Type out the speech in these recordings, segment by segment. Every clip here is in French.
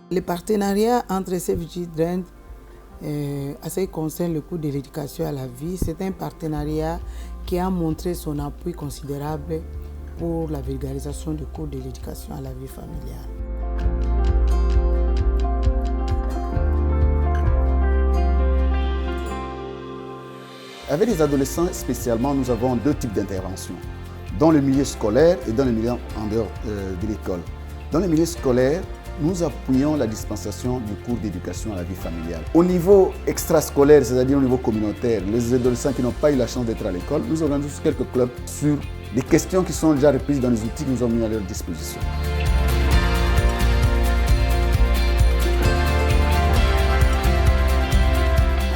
Le partenariat entre Save Children à ce qui concerne le cours de l'éducation à la vie, c'est un partenariat qui a montré son appui considérable pour la vulgarisation du cours de l'éducation à la vie familiale. Avec les adolescents spécialement, nous avons deux types d'interventions, dans le milieu scolaire et dans le milieu en dehors de l'école. Dans le milieu scolaire, nous appuyons la dispensation du cours d'éducation à la vie familiale. Au niveau extrascolaire, c'est-à-dire au niveau communautaire, les adolescents qui n'ont pas eu la chance d'être à l'école, nous organisons quelques clubs sur des questions qui sont déjà reprises dans les outils que nous avons mis à leur disposition.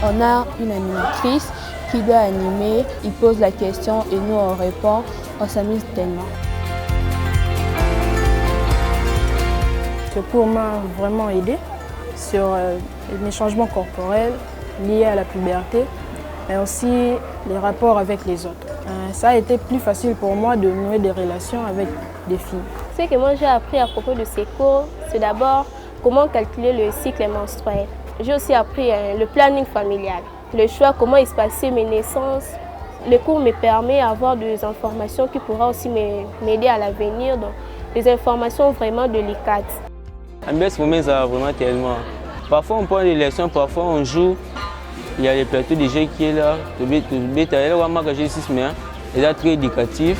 On a une animatrice qui doit animer, il pose la question et nous on répond, on s'amuse tellement. Ce cours m'a vraiment aidé sur les changements corporels liés à la puberté, mais aussi les rapports avec les autres. Ça a été plus facile pour moi de nouer des relations avec des filles. Ce que moi j'ai appris à propos de ces cours, c'est d'abord comment calculer le cycle menstruel. J'ai aussi appris le planning familial, le choix, comment il se passait mes naissances. Le cours me permet d'avoir des informations qui pourraient aussi m'aider à l'avenir, donc des informations vraiment délicates. L'ambiance moment, ça vraiment tellement. Parfois on prend des leçons, parfois on joue. Il y a le plateau de jeu qui est là. Il est très éducatif.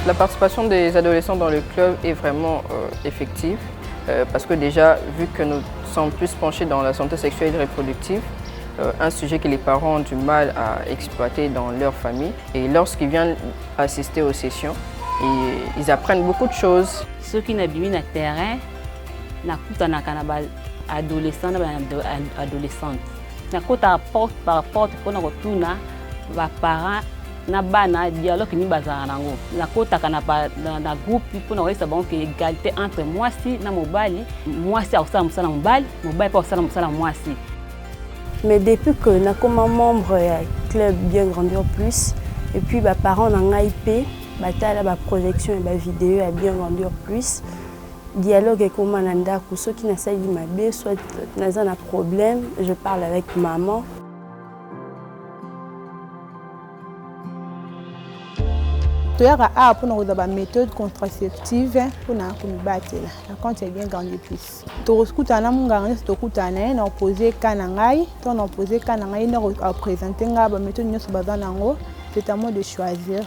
La participation des adolescents dans le club est vraiment effective parce que déjà, vu que nous sommes plus penchés dans la santé sexuelle et reproductive, un sujet que les parents ont du mal à exploiter dans leur famille, et lorsqu'ils viennent assister aux sessions, ils apprennent beaucoup de choses. Ceux qui n'habitent pas le terrain, adolescents et adolescentes. Porte par porte pour nous retourner, les parents na bana dialogue ni bazara nango na kota kana na groupe pour nous rester bon que égalité entre mwasi na mobali mwasi ausala musala mobali mobali pas ausala musala mwasi. Mais depuis que nous sommes membre du club Bien Grandir Plus, et puis les parents ont IP, la projection et la vidéo à Bien Grandir Plus, dialogue avec Omananda, pour ceux qui n'ont pas de soit un problème, je parle avec maman. Il y a une méthode contraceptive pour nous battre. Quand c'est Bien Grandir Plus. Tu rescoutes un amour, tu rescoutes un amour, tu opposé Kanangai, tu opposé Kanangai, tu présenter une méthode c'est à moi de choisir.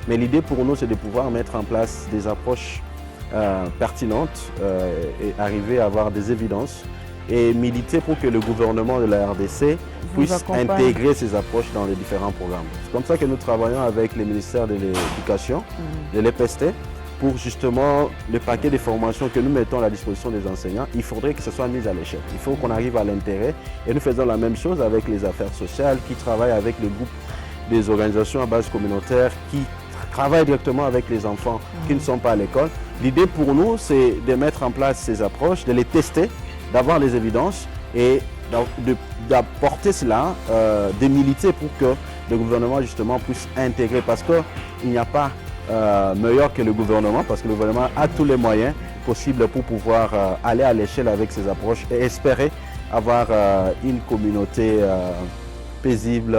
Mais l'idée pour nous, c'est de pouvoir mettre en place des approches pertinentes et arriver à avoir des évidences et militer pour que le gouvernement de la RDC puisse intégrer ces approches dans les différents programmes. C'est comme ça que nous travaillons avec les ministères de l'Éducation, de l'EPST, pour justement le paquet de formations que nous mettons à la disposition des enseignants. Il faudrait que ce soit mis à l'échelle. Il faut qu'on arrive à l'intérêt et nous faisons la même chose avec les affaires sociales qui travaillent avec le groupe des organisations à base communautaire qui travaillent directement avec les enfants qui ne sont pas à l'école. L'idée pour nous, c'est de mettre en place ces approches, de les tester, d'avoir les évidences et d'apporter cela, de militer pour que le gouvernement justement puisse intégrer, parce qu'il n'y a pas meilleur que le gouvernement, parce que le gouvernement a tous les moyens possibles pour pouvoir aller à l'échelle avec ces approches et espérer avoir une communauté paisible.